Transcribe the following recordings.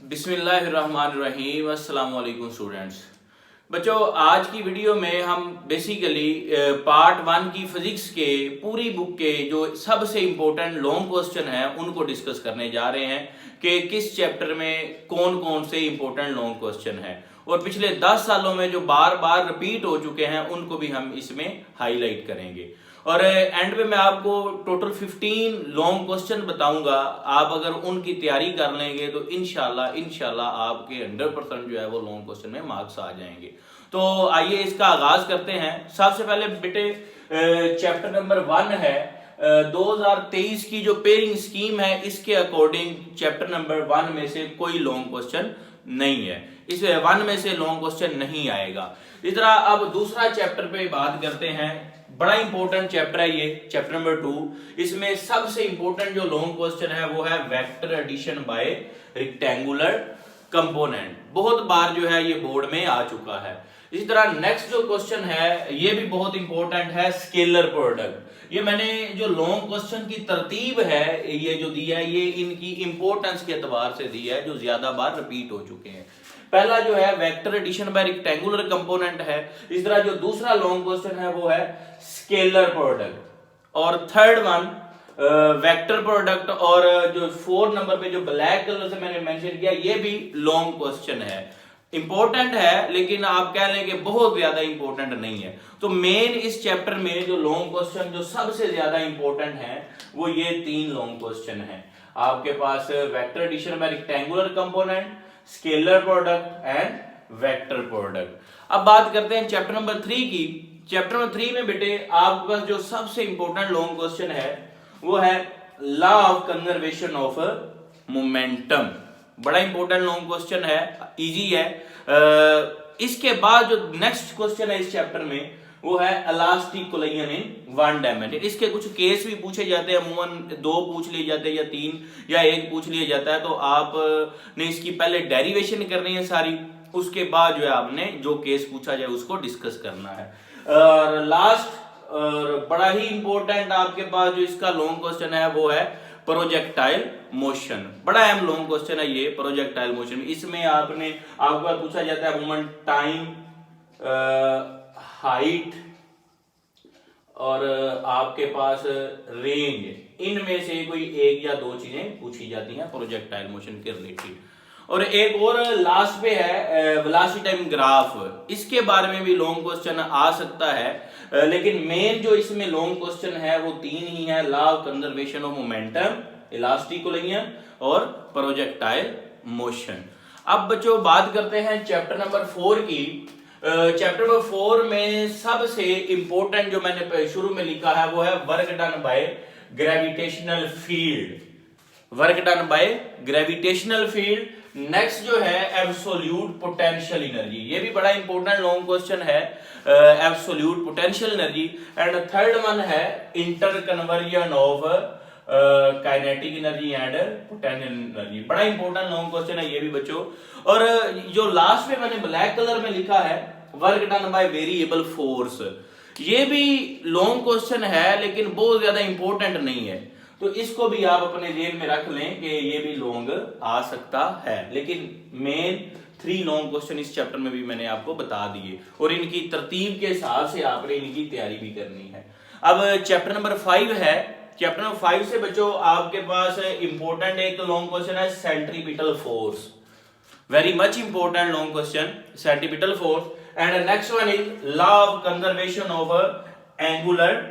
बिस्मिल्लाहिर्रहमानिर्रहीम। अस्सलाम वालेकुम स्टूडेंट्स। बच्चों, आज की वीडियो में हम बेसिकली पार्ट 1 की फिजिक्स के पूरी बुक के जो सबसे इम्पोर्टेंट लॉन्ग क्वेश्चन हैं उनको डिस्कस करने जा रहे हैं कि किस चैप्टर में कौन कौन से इम्पोर्टेंट लॉन्ग क्वेश्चन हैं और पिछले 10 सालों में जो बार बार रिपीट हो चुके हैं उनको भी हम इसमें हाईलाइट करेंगे। और एंड में मैं आपको टोटल 15 लॉन्ग क्वेश्चन बताऊंगा। आप अगर उनकी तैयारी कर लेंगे तो इंशाल्लाह आपके 100% जो है वो लॉन्ग क्वेश्चन में मार्क्स आ जाएंगे। तो आइए इसका आगाज करते हैं। सबसे पहले बेटे चैप्टर नंबर 1 है 2023 की जो पेयरिंग स्कीम है, इसके अकॉर्डिंग चैप्टर नंबर 1 में से कोई लॉन्ग क्वेश्चन नहीं है। इस 1 में से लॉन्ग क्वेश्चन नहीं आएगा। इस तरह अब दूसरा चैप्टर पे बात करते हैं। बड़ा इंपॉर्टेंट चैप्टर है ये, चैप्टर नंबर 2। इसमें सबसे इंपॉर्टेंट जो लॉन्ग क्वेश्चन है वो है vector addition by rectangular component. बहुत बार जो है ये बोर्ड में आ चुका है। इसी तरह नेक्स्ट जो क्वेश्चन है ये भी बहुत इंपॉर्टेंट है, स्केलर प्रोडक्ट। ये मैंने जो लॉन्ग क्वेश्चन की तरतीब है ये जो दी है ये इनकी इंपॉर्टेंस के एतबार से दी है, जो ज्यादा बार रिपीट हो चुके हैं। पहला जो है vector addition by rectangular component है। इस तरह जो दूसरा लॉन्ग क्वेश्चन है वो है स्केलर प्रोडक्ट, और थर्ड वन वेक्टर प्रोडक्ट, और जो 4 नंबर पे जो ब्लैक कलर से मैंने मेंशन किया ये भी लॉन्ग क्वेश्चन है। इंपॉर्टेंट है लेकिन आप कह लें कि बहुत ज्यादा इंपॉर्टेंट नहीं है। तो मेन इस चैप्टर में जो लॉन्ग क्वेश्चन जो सबसे ज्यादा इंपॉर्टेंट है वो ये 3 लॉन्ग क्वेश्चन है आपके पास, vector addition by rectangular component, scalar product and vector product. अब बात करते हैं चैप्टर नंबर 3 की। चैप्टर नंबर 3 में बेटे आपके पास जो सबसे इंपॉर्टेंट लॉन्ग क्वेश्चन है वो है law of conservation of momentum. बड़ा इंपॉर्टेंट लॉन्ग क्वेश्चन है, इजी है। इसके बाद जो नेक्स्ट क्वेश्चन है इस चैप्टर में वो है इलास्टिक कोलिजन इन 1 डायमेंशन। इसके कुछ केस भी पूछे जाते हैं, अमूमन 2 पूछ लिए जाते हैं या 3 या 1 पूछ लिया जाता है। तो आपने इसकी पहले डेरिवेशन करनी है सारी, उसके बाद जो है आपने जो केस पूछा जाए उसको डिस्कस करना है। और लास्ट और बड़ा ही इंपॉर्टेंट आपके पास जो इसका लॉन्ग क्वेश्चन है वो है प्रोजेक्टाइल मोशन। बड़ा अहम लॉन्ग क्वेश्चन है ये प्रोजेक्टाइल मोशन। इसमें आपके पास पूछा जाता है अमूमन टाइम, हाइट और आपके पास रेंज, इनमें से कोई 1 या 2 चीजें पूछी जाती हैं प्रोजेक्टाइल मोशन के रिलेटेड। और एक और लास्ट पे है वेलोसिटी टाइम ग्राफ। इसके बारे में भी लॉन्ग क्वेश्चन आ सकता है, लेकिन मेन जो इसमें लॉन्ग क्वेश्चन है वो 3 ही है, law of conservation of momentum, elastic collision और प्रोजेक्टाइल मोशन। अब बच्चों बात करते हैं चैप्टर नंबर 4 की। चैप्टर नंबर 4 में सबसे इंपॉर्टेंट जो मैंने शुरू में लिखा है वो है work done by gravitational field, work done by gravitational field. Next जो है एब्सोल्यूट पोटेंशियल एनर्जी, ये भी बड़ा इंपॉर्टेंट लॉन्ग क्वेश्चन है, absolute potential energy. And third one है interconversion of kinetic energy and potential energy. बड़ा important long question है ये भी बच्चों। और जो लास्ट में मैंने ब्लैक कलर में लिखा है work done by variable force, ये भी लॉन्ग क्वेश्चन है लेकिन बहुत ज्यादा इंपॉर्टेंट नहीं है। तो इसको भी आप अपने जेल में रख लें कि ये भी लॉन्ग आ सकता है, लेकिन मेन 3 लॉन्ग क्वेश्चन इस चैप्टर में भी मैंने आपको बता दिए और इनकी तरतीब के हिसाब से आपने इनकी तैयारी भी करनी है। अब चैप्टर नंबर 5 है। चैप्टर नंबर 5 से बच्चों आपके पास इंपॉर्टेंट एक लॉन्ग क्वेश्चन है centripetal force, very much important long question centripetal force. And next one is law of conservation of angular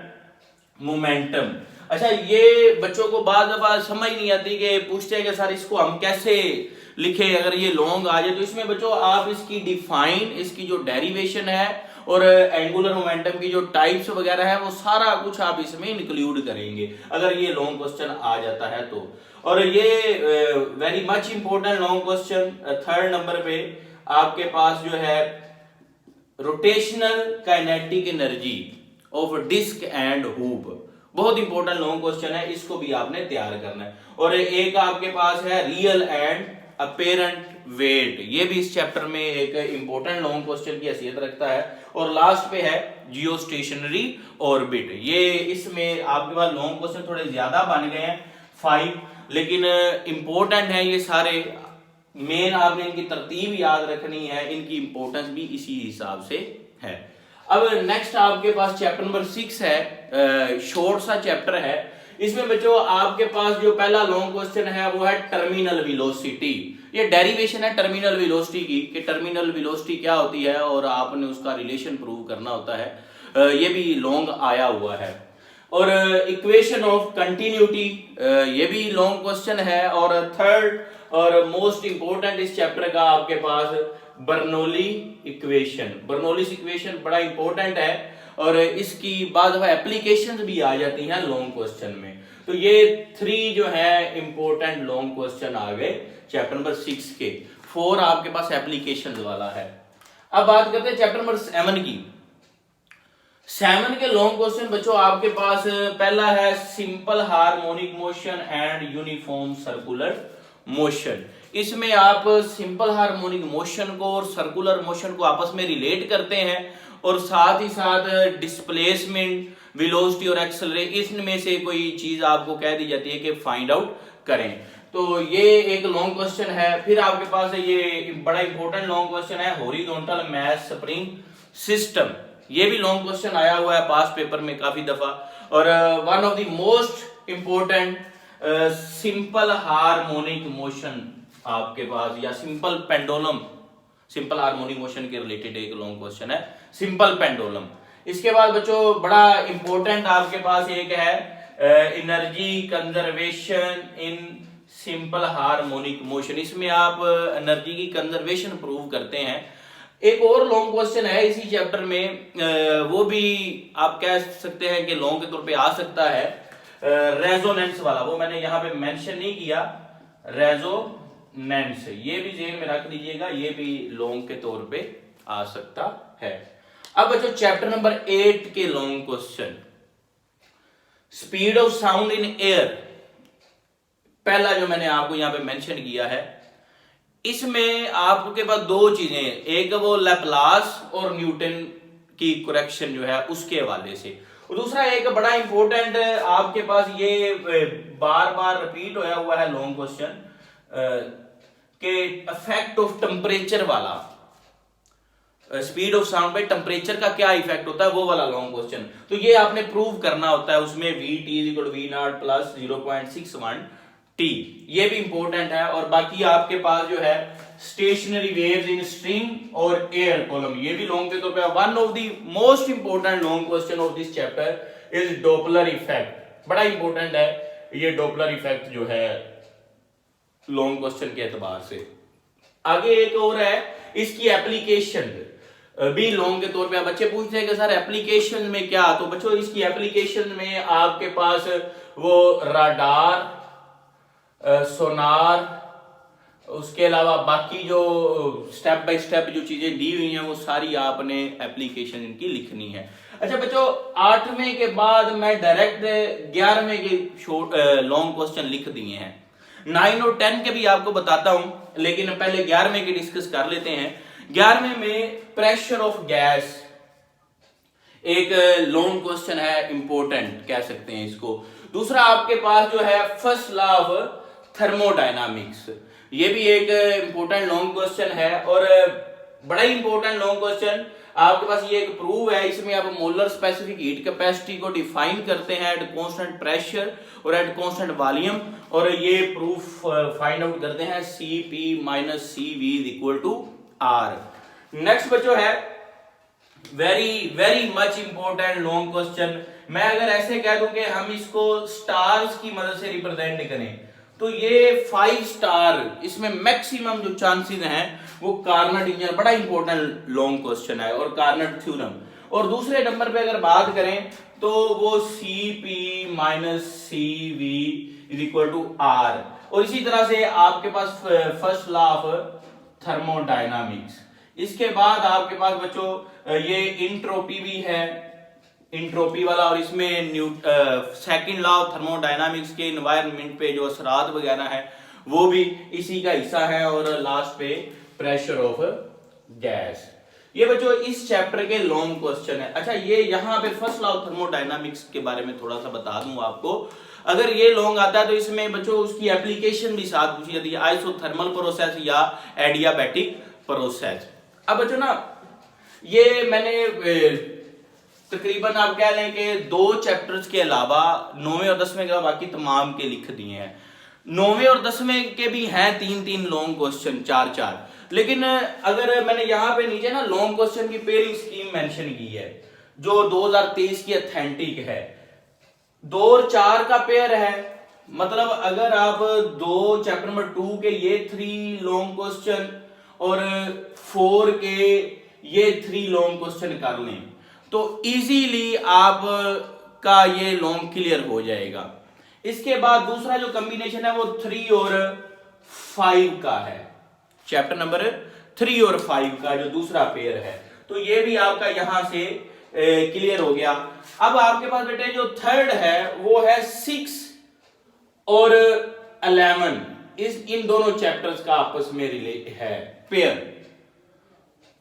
momentum. अच्छा, ये बच्चों को बार समझ नहीं आती कि पूछते हैं कि सर इसको हम कैसे लिखे अगर ये लॉन्ग आ जाए। तो इसमें बच्चों आप इसकी डिफाइन, इसकी जो डेरिवेशन है और एंगुलर मोमेंटम की जो टाइप्स वगैरह है वो सारा कुछ आप इसमें इंक्लूड करेंगे अगर ये लॉन्ग क्वेश्चन आ जाता है तो। और ये very much important long question 3rd number पे आपके पास जो है rotational kinetic energy of disc and hoop, बहुत इंपॉर्टेंट लॉन्ग क्वेश्चन है, इसको भी आपने तैयार करना है। और एक आपके पास है रियल एंड अपीरेंट वेट, ये भी इस चैप्टर में एक इंपॉर्टेंट लॉन्ग क्वेश्चन की हैसियत रखता है। और लास्ट पे है जियो स्टेशनरी ऑर्बिट, ये इसमें आपके पास लॉन्ग क्वेश्चन थोड़े ज्यादा बन गए हैं 5, लेकिन इंपॉर्टेंट है ये सारे। मेन आपने इनकी तरतीब याद रखनी है, इनकी इंपॉर्टेंस भी इसी हिसाब से है। अब नेक्स्ट आपके पास चैप्टर नंबर 6 है, शॉर्ट सा चैप्टर है। इसमें बच्चों आपके पास जो पहला लॉन्ग क्वेश्चन है वो है टर्मिनल वेलोसिटी। ये डेरिवेशन है टर्मिनल वेलोसिटी की, कि टर्मिनल वेलोसिटी क्या होती है और आपने उसका रिलेशन प्रूव करना होता है। ये भी लॉन्ग आया हुआ है। और इक्वेशन ऑफ कंटिन्यूटी, ये भी लॉन्ग क्वेश्चन है। और थर्ड और मोस्ट इंपोर्टेंट इस चैप्टर का आपके पास बर्नौली इक्वेशन। बर्नौली इक्वेशन बड़ा इंपॉर्टेंट है और इसकी बाद एप्लीकेशंस भी आ जाती हैं लॉन्ग क्वेश्चन में। तो ये 3 जो है इंपॉर्टेंट लॉन्ग क्वेश्चन आ गए चैप्टर नंबर 6 के। 4 आपके पास एप्लीकेशंस वाला है। अब बात करते हैं चैप्टर नंबर 7 की। 7 के लॉन्ग क्वेश्चन बच्चों आपके पास पहला है simple harmonic motion and uniform circular motion. इसमें आप सिंपल हार्मोनिक मोशन को और सर्कुलर मोशन को आपस में रिलेट करते हैं और साथ ही साथ डिस्प्लेसमेंट, वेलोसिटी और एक्सेलरेशन, इसमें से कोई चीज आपको कह दी जाती है कि फाइंड आउट करें। तो ये एक लॉन्ग क्वेश्चन है। फिर आपके पास ये बड़ा इंपॉर्टेंट लॉन्ग क्वेश्चन है हॉरिजॉन्टल मास स्प्रिंग सिस्टम। ये भी लॉन्ग क्वेश्चन आया हुआ है पास पेपर में काफी दफा। और one of the most important simple harmonic motion आपके पास, या simple pendulum, simple harmonic motion के रिलेटेड एक लॉन्ग क्वेश्चन है सिंपल पेंडुलम। इसके बाद बच्चों बड़ा इंपॉर्टेंट आपके पास एक है energy conservation in simple harmonic motion. इसमें आप एनर्जी की कंजर्वेशन प्रूव करते हैं। एक और लॉन्ग क्वेश्चन है इसी चैप्टर में, वो भी आप कह सकते हैं कि लॉन्ग के तौर पे आ सकता है, रेजोनेंस वाला। वो मैंने यहाँ पे मेंशन नहीं किया, रेजोनेंस, ये भी जेहन में रख लीजिएगा, ये भी लॉन्ग के तौर पे आ सकता है। अब बच्चों चैप्टर नंबर 8 के long question, speed of sound in air. पहला जो मैंने आपको यहां पे मेंशन किया है, इसमें आपके पास 2 चीजें, एक वो लैपलास और न्यूटन की करेक्शन जो है उसके हवाले से, और दूसरा एक बड़ा इंपॉर्टेंट आपके पास ये बार बार रिपीट होया हुआ है लॉन्ग क्वेश्चन के इफेक्ट ऑफ टेम्परेचर वाला, स्पीड ऑफ साउंड पे टेम्परेचर का क्या इफेक्ट होता है वो वाला लॉन्ग क्वेश्चन। तो ये आपने प्रूव करना होता है, उसमें Vt = V0 + 0.61 T, ये भी इंपॉर्टेंट है। और बाकी आपके पास जो है स्टेशनरी वेव्स इन स्ट्रिंग और एयर कॉलम, ये भी लॉन्ग के तौर पे one of the most important long question of this chapter is Doppler effect. बड़ा इंपॉर्टेंट है ये डॉपलर इफेक्ट जो है लॉन्ग क्वेश्चन के एतबार से। आगे एक और है इसकी एप्लीकेशन भी लॉन्ग के तौर पे। बच्चे पूछते हैं कि सर एप्लीकेशन में क्या, तो बच्चों इसकी एप्लीकेशन में आपके पास वो राडार, सोनार, उसके अलावा बाकी जो स्टेप बाय स्टेप जो चीजें दी हुई हैं वो सारी आपने एप्लीकेशन इनकी लिखनी है। अच्छा बच्चों 8वें के बाद मैं डायरेक्ट 11वें के लॉन्ग क्वेश्चन लिख दिए हैं। 9 और 10 के भी आपको बताता हूं, लेकिन पहले 11वें के डिस्कस कर लेते हैं। 11वें में प्रेशर ऑफ गैस एक लॉन्ग क्वेश्चन है, इंपॉर्टेंट कह सकते हैं इसको। दूसरा आपके पास जो है फर्स्ट लॉ ऑफ थर्मोडायनामिक्स, ये भी एक इंपॉर्टेंट लॉन्ग क्वेश्चन है और बड़ा ही इंपॉर्टेंट लॉन्ग क्वेश्चन। आपके पास ये एक प्रूव है, इसमें आप मोलर स्पेसिफिक हीट कैपेसिटी को डिफाइन करते हैं एट कांस्टेंट प्रेशर और एट कांस्टेंट वॉल्यूम, और ये प्रूफ फाइंड आउट करते हैं Cp - Cv = R। नेक्स्ट बच्चों है very much important long question. मैं अगर ऐसे कह दूं कि हम इसको स्टार्स की मदद से रिप्रेजेंट करें तो ये 5 स्टार, इसमें मैक्सिमम जो चांसेस हैं वो कार्नट इंजन, बड़ा इंपॉर्टेंट लॉन्ग क्वेश्चन है, और कार्नट थ्योरम। और दूसरे नंबर पे अगर बात करें तो वो Cp - Cv = R। और इसी तरह से आपके पास फर्स्ट लॉ ऑफ थर्मोडायनामिक्स। इसके बाद आपके पास बच्चों ये इंट्रोपी भी है, इंट्रोपी वाला, और इसमें सेकंड लॉ ऑफ थर्मोडायनामिक्स के एनवायरनमेंट पे जो असरात वगैरह है वो भी इसी का हिस्सा है। और लास्ट पे प्रेशर ऑफ गैस। ये बच्चों इस चैप्टर के लॉन्ग क्वेश्चन है। अच्छा ये यहाँ पे फर्स्ट लॉ ऑफ थर्मोडायनामिक्स के बारे में थोड़ा सा बता दूं आपको। अगर ये लॉन्ग आता है तो इसमें बच्चों उसकी एप्लीकेशन भी साथ पूछी जाती है, आइसोथर्मल प्रोसेस या एडियाबैटिक प्रोसेस। अब बच्चों ना ये मैंने तकरीबन आप कह लें कि 2 चैप्टर्स के अलावा 9वें और 10वें के बाकी तमाम के लिख दिए हैं। 9वें और 10वें के भी हैं 3-3 लॉन्ग क्वेश्चन, 4-4। लेकिन अगर मैंने यहाँ पे नीचे ना लॉन्ग क्वेश्चन की पेयरिंग स्कीम मेंशन की है जो 2023 की ऑथेंटिक है, 2 और 4 का पेयर है। मतलब अगर आप 2 चैप्टर नंबर 2 के ये 3 लॉन्ग क्वेश्चन और 4 के ये 3 लॉन्ग क्वेश्चन कर लें तो इजीली आप का ये लॉन्ग क्लियर हो जाएगा। इसके बाद दूसरा जो कॉम्बिनेशन है वो 3 और 5 का है, चैप्टर नंबर 3 और 5 का जो दूसरा पेयर है, तो ये भी आपका यहां से क्लियर हो गया। अब आपके पास बेटे जो थर्ड है वो है 6 और 11, इन दोनों चैप्टर्स का आपस में रिलेट है पेयर।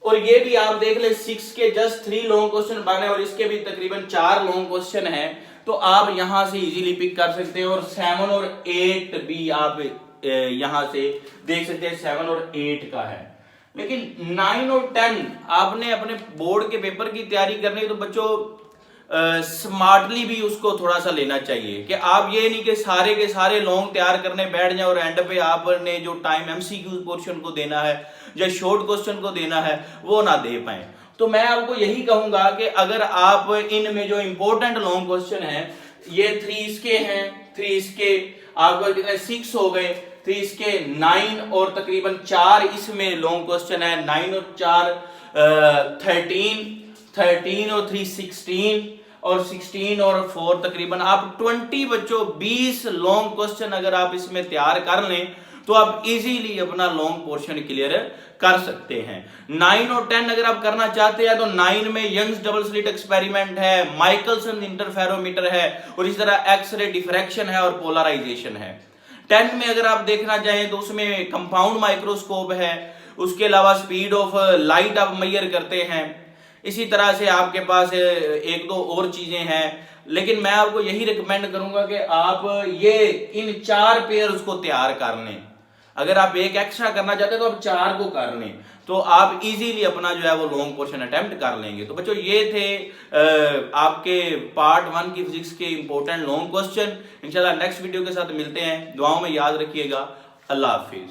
और ये भी आप देख ले 6 के जस्ट 3 लॉन्ग क्वेश्चन बने और इसके भी तकरीबन 4 लॉन्ग क्वेश्चन हैं, तो आप यहां से इजीली पिक कर सकते हैं। और 7 और 8 भी आप यहां से देख सकते हैं, 7 और 8 का है। लेकिन 9 और 10 आपने अपने बोर्ड के पेपर की तैयारी करनी है तो बच्चों स्मार्टली भी उसको थोड़ा सा लेना चाहिए कि आप ये नहीं कि सारे के सारे लॉन्ग तैयार करने बैठ जाए और एंड पे आपने जो टाइम एमसीक्यू पोर्शन को देना है या शॉर्ट क्वेश्चन को देना है वो ना दे पाए। तो मैं आपको यही कहूंगा कि अगर आप इनमें जो इंपॉर्टेंट लॉन्ग क्वेश्चन है, ये 3 इसके हैं, 3 इसके आपको कितने 6 हो गए, 3 इसके 9 और तकरीबन 4 इसमें लॉन्ग क्वेश्चन है, 9 और 4 13 और 3 16 और 16 और 4 तकरीबन आप 20 बच्चों 20 लॉन्ग क्वेश्चन अगर आप इसमें तैयार कर लें तो आप इजीली अपना लॉन्ग पोर्शन क्लियर कर सकते हैं। 9 और 10 अगर आप करना चाहते हैं तो 9 में यंग्स डबल स्लिट एक्सपेरिमेंट है, माइकलसन इंटरफेरोमीटर है और इस तरह एक्सरे डिफ्रैक्शन है और पोलराइजेशन है। 10 में अगर आप देखना चाहें तो उसमें कंपाउंड माइक्रोस्कोप है, उसके अलावा स्पीड ऑफ लाइट आप मेजर करते हैं। इसी तरह से आपके पास 1-2 और चीजें हैं, लेकिन मैं आपको यही रिकमेंड करूंगा कि आप ये इन 4 पेयर्स को तैयार कर लें। अगर आप एक एक्स्ट्रा करना चाहते हैं तो आप 4 को कर लें तो आप इजीली अपना जो है वो लॉन्ग पोर्शन अटेम्प्ट कर लेंगे। तो बच्चों ये थे आपके पार्ट 1 की फिजिक्स के इंपॉर्टेंट लॉन्ग क्वेश्चन। इंशाल्लाह नेक्स्ट वीडियो के साथ मिलते हैं, दुआओं में याद रखिएगा। अल्लाह हाफिज।